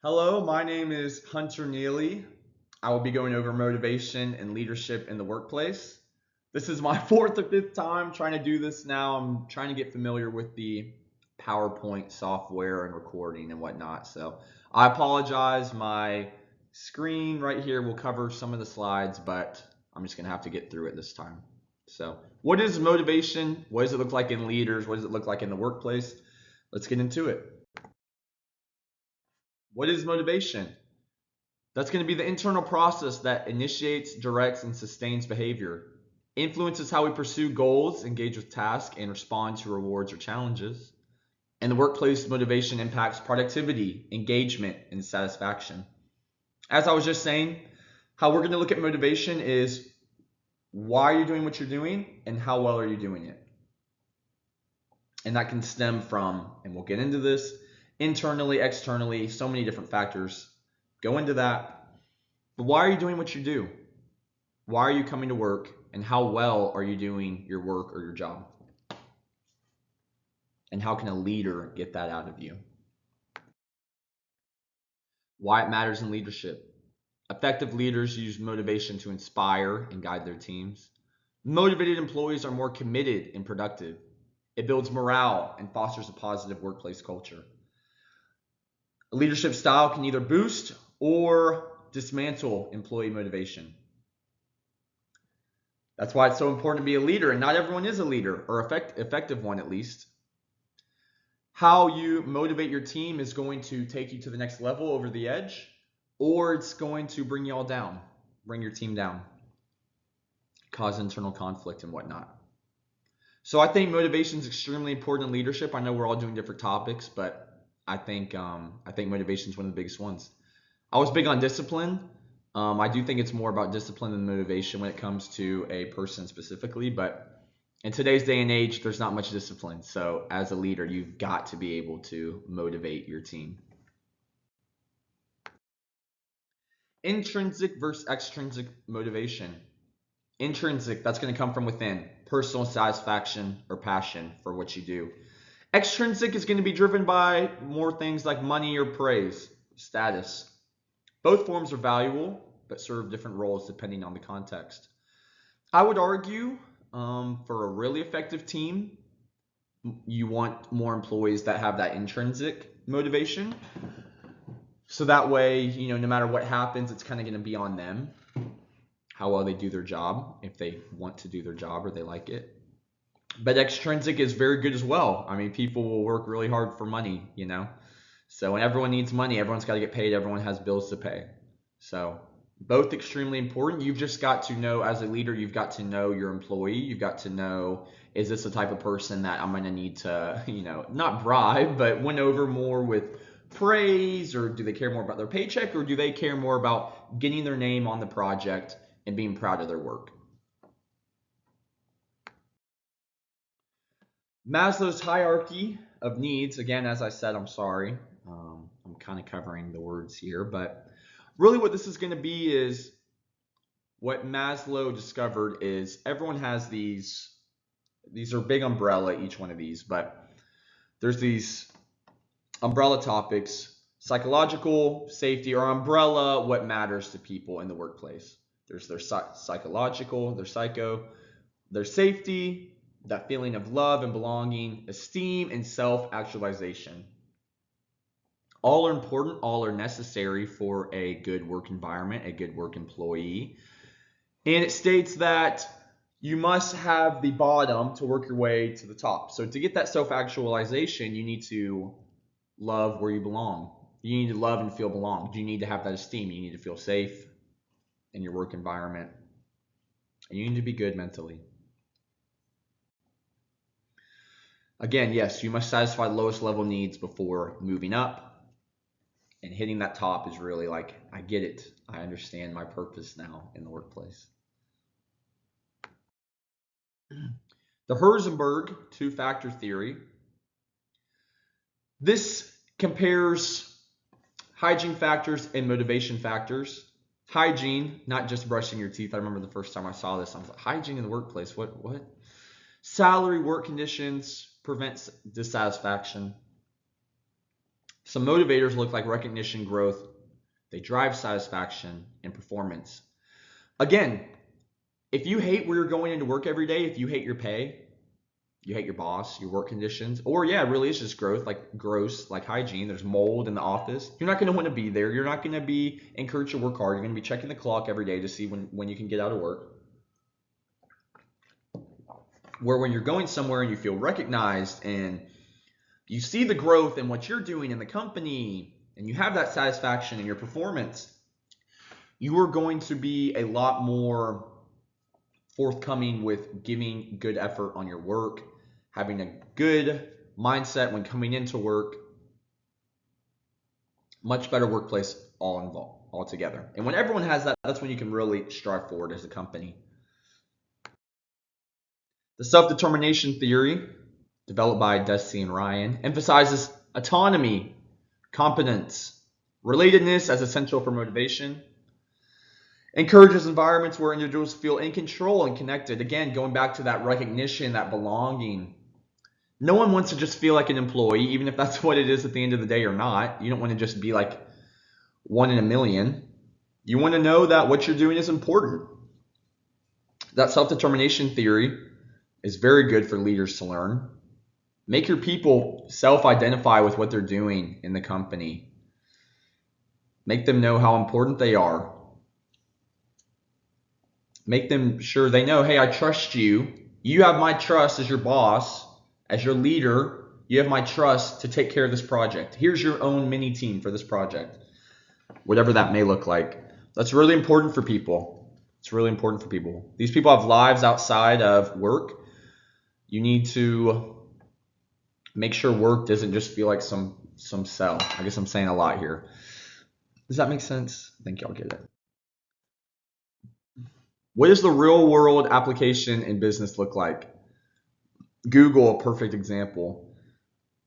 Hello, my name is Hunter Neely. I will be going over motivation and leadership in the workplace. This is my fourth or fifth time trying to do this now. I'm trying to get familiar with the PowerPoint software and recording and whatnot. So I apologize. My screen right here will cover some of the slides, but I'm just going to have to get through it this time. So, what is motivation? What does it look like in leaders? What does it look like in the workplace? Let's get into it. What is motivation? That's going to be the internal process that initiates, directs, and sustains behavior, influences how we pursue goals, engage with tasks, and respond to rewards or challenges. In the workplace, motivation impacts productivity, engagement, and satisfaction. As I was just saying, how we're going to look at motivation is why are you doing what you're doing and how well are you doing it? And that can stem from, and we'll get into this, internally, externally, so many different factors go into that. But why are you doing what you do? Why are you coming to work? And how well are you doing your work or your job? And how can a leader get that out of you? Why it matters in leadership. Effective leaders use motivation to inspire and guide their teams. Motivated employees are more committed and productive. It builds morale and fosters a positive workplace culture. A leadership style can either boost or dismantle employee motivation. That's why it's so important to be a leader, and not everyone is a leader, or effective one at least. How you motivate your team is going to take you to the next level over the edge, or it's going to bring you all down, bring your team down, cause internal conflict and whatnot. So I think motivation is extremely important in leadership. I know we're all doing different topics, but I think motivation is one of the biggest ones. I was big on discipline. I do think it's more about discipline than motivation when it comes to a person specifically, but in today's day and age, there's not much discipline. So as a leader, you've got to be able to motivate your team. Intrinsic versus extrinsic motivation. Intrinsic, that's going to come from within, personal satisfaction or passion for what you do. Extrinsic is going to be driven by more things like money or praise, status. Both forms are valuable, but serve different roles depending on the context. I would argue for a really effective team, you want more employees that have that intrinsic motivation. So that way, no matter what happens, it's kind of going to be on them, how well they do their job, if they want to do their job or they like it. But extrinsic is very good as well. I mean, people will work really hard for money. So when everyone needs money, everyone's got to get paid, everyone has bills to pay. So both extremely important. You've just got to know, as a leader, you've got to know your employee. You've got to know, is this the type of person that I'm going to need to, not bribe, but win over more with praise, or do they care more about their paycheck, or do they care more about getting their name on the project and being proud of their work? Maslow's hierarchy of needs, again, as I said, I'm sorry, I'm kind of covering the words here, but really what this is going to be is what Maslow discovered is everyone has these are big umbrella, each one of these, but there's these umbrella topics: psychological, safety, or umbrella, what matters to people in the workplace. There's their psychological, their psycho, their safety, that feeling of love and belonging, esteem, and self-actualization. All are important, all are necessary for a good work environment, a good work employee. And it states that you must have the bottom to work your way to the top. So to get that self-actualization, you need to love where you belong. You need to love and feel belonged. You need to have that esteem. You need to feel safe in your work environment. And you need to be good mentally. Again, yes, you must satisfy the lowest level needs before moving up. And hitting that top is really like, I get it. I understand my purpose now in the workplace. The Herzenberg two-factor theory. This compares hygiene factors and motivation factors. Hygiene, not just brushing your teeth. I remember the first time I saw this, I was like, hygiene in the workplace, what? Salary, work conditions, prevents dissatisfaction. Some motivators look like recognition, growth. They drive satisfaction and performance. Again, if you hate where you're going into work every day, if you hate your pay, you hate your boss, your work conditions, or yeah, it really is just growth, like gross, like hygiene. There's mold in the office. You're not going to want to be there. You're not going to be encouraged to work hard. You're going to be checking the clock every day to see when you can get out of work. Where when you're going somewhere and you feel recognized and you see the growth in what you're doing in the company and you have that satisfaction in your performance, you are going to be a lot more forthcoming with giving good effort on your work, having a good mindset when coming into work. Much better workplace all together. And when everyone has that, that's when you can really strive forward as a company. The self-determination theory, developed by Deci and Ryan, emphasizes autonomy, competence, relatedness as essential for motivation, encourages environments where individuals feel in control and connected. Again, going back to that recognition, that belonging. No one wants to just feel like an employee, even if that's what it is at the end of the day or not. You don't want to just be like one in a million. You want to know that what you're doing is important. That self-determination theory is very good for leaders to learn. Make your people self-identify with what they're doing in the company. Make them know how important they are. Make them sure they know, hey, I trust you. You have my trust as your boss, as your leader. You have my trust to take care of this project. Here's your own mini team for this project. Whatever that may look like. That's really important for people. It's really important for people. These people have lives outside of work. You need to make sure work doesn't just feel like some cell. I guess I'm saying a lot here. Does that make sense? I think y'all get it. What does the real world application in business look like? Google, a perfect example,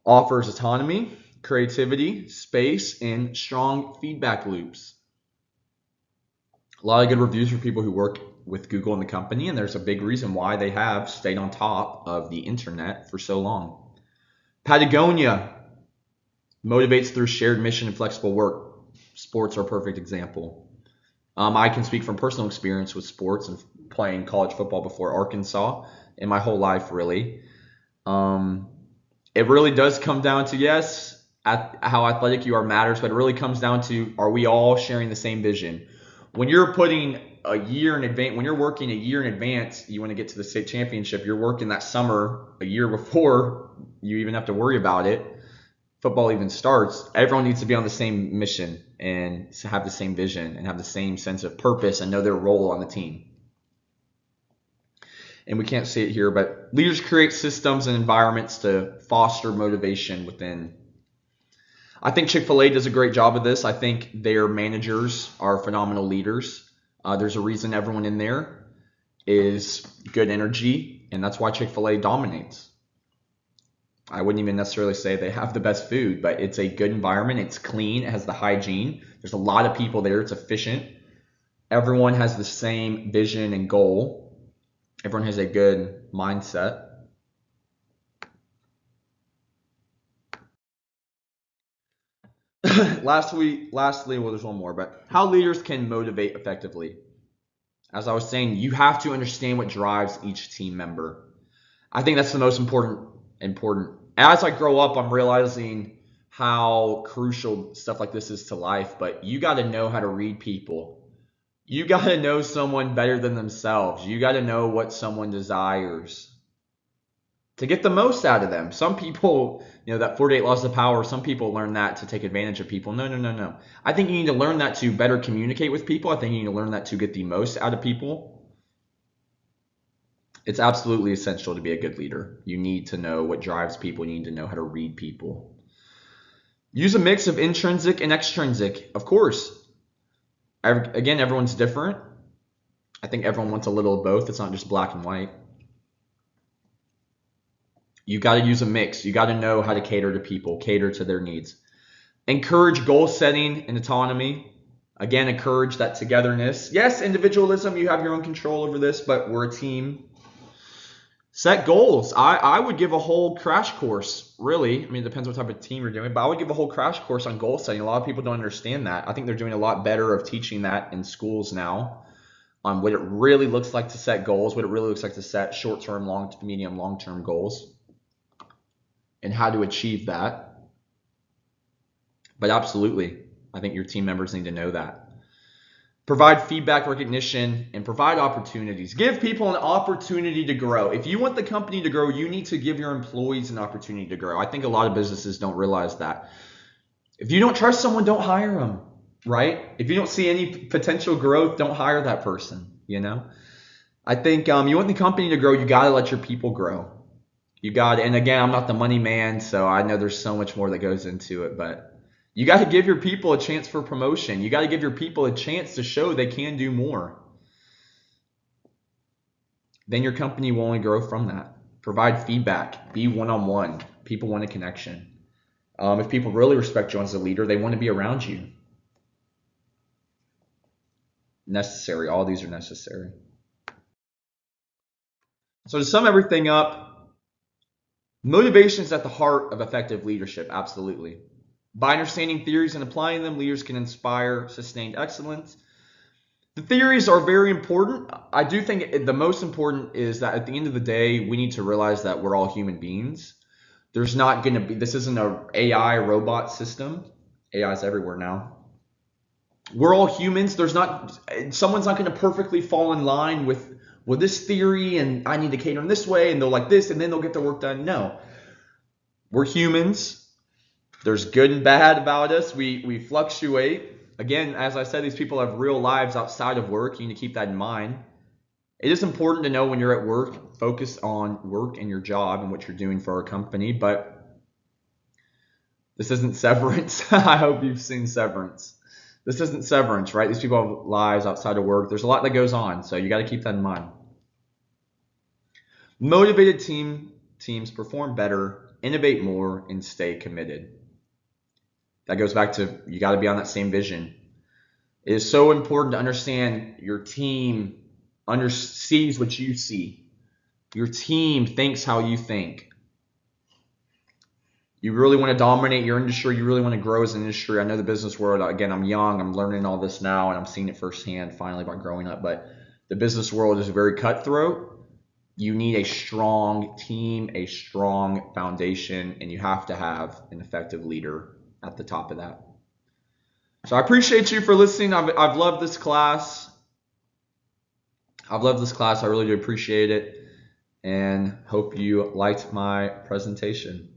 offers autonomy, creativity, space, and strong feedback loops. A lot of good reviews for people who work with Google in the company, and there's a big reason why they have stayed on top of the internet for so long. Patagonia motivates through shared mission and flexible work. Sports are a perfect example. I can speak from personal experience with sports and playing college football before Arkansas in my whole life, really. It really does come down to, yes, how athletic you are matters, but it really comes down to, are we all sharing the same vision? When you're putting a year in advance, when you're working a year in advance, you want to get to the state championship, you're working that summer a year before you even have to worry about it. Football even starts. Everyone needs to be on the same mission and have the same vision and have the same sense of purpose and know their role on the team. And we can't see it here, but leaders create systems and environments to foster motivation within. I think Chick-fil-A does a great job of this. I think their managers are phenomenal leaders. There's a reason everyone in there is good energy, and that's why Chick-fil-A dominates. I wouldn't even necessarily say they have the best food, but it's a good environment. It's clean. It has the hygiene. There's a lot of people there. It's efficient. Everyone has the same vision and goal. Everyone has a good mindset. Lastly, well, there's one more, but how leaders can motivate effectively. As I was saying, you have to understand what drives each team member. I think that's the most important. As I grow up, I'm realizing how crucial stuff like this is to life, but you got to know how to read people. You got to know someone better than themselves. You got to know what someone desires to get the most out of them. Some people, that 48 laws of power, some people learn that to take advantage of people. No. I think you need to learn that to better communicate with people. I think you need to learn that to get the most out of people. It's absolutely essential to be a good leader. You need to know what drives people. You need to know how to read people. Use a mix of intrinsic and extrinsic, of course. Again, everyone's different. I think everyone wants a little of both. It's not just black and white. You got to use a mix. You got to know how to cater to people, cater to their needs. Encourage goal setting and autonomy. Again, encourage that togetherness. Yes, individualism, you have your own control over this, but we're a team. Set goals. I would give a whole crash course, really. I mean, it depends what type of team you're doing, but I would give a whole crash course on goal setting. A lot of people don't understand that. I think they're doing a lot better of teaching that in schools now on what it really looks like to set goals, what it really looks like to set short-term, medium, long-term goals, and how to achieve that. But absolutely, I think your team members need to know that. Provide feedback, recognition, and provide opportunities. Give people an opportunity to grow. If you want the company to grow, you need to give your employees an opportunity to grow. I think a lot of businesses don't realize that. If you don't trust someone, don't hire them, right? If you don't see any potential growth, don't hire that person, I think you want the company to grow, you got to let your people grow. And again, I'm not the money man, so I know there's so much more that goes into it, but you got to give your people a chance for promotion. You got to give your people a chance to show they can do more. Then your company will only grow from that. Provide feedback. Be one-on-one. People want a connection. If people really respect you as a leader, they want to be around you. Necessary. All these are necessary. So to sum everything up, motivation is at the heart of effective leadership. Absolutely. By understanding theories and applying them, leaders can inspire sustained excellence. The theories are very important. I do think the most important is that at the end of the day, we need to realize that we're all human beings. This isn't an AI robot system. AI is everywhere now. We're all humans. Someone's not going to perfectly fall in line with this theory and I need to cater in this way and they'll like this and then they'll get their work done. No, we're humans. There's good and bad about us. We fluctuate. Again, as I said, these people have real lives outside of work. You need to keep that in mind. It is important to know when you're at work, focus on work and your job and what you're doing for our company. But this isn't Severance. I hope you've seen Severance. This isn't Severance, right? These people have lives outside of work. There's a lot that goes on, so you got to keep that in mind. Motivated teams perform better, innovate more, and stay committed. That goes back to you got to be on that same vision. It is so important to understand your team sees what you see. Your team thinks how you think. You really want to dominate your industry. You really want to grow as an industry. I know the business world, again, I'm young. I'm learning all this now, and I'm seeing it firsthand finally by growing up. But the business world is very cutthroat. You need a strong team, a strong foundation, and you have to have an effective leader at the top of that. So I appreciate you for listening. I've loved this class. I really do appreciate it and hope you liked my presentation.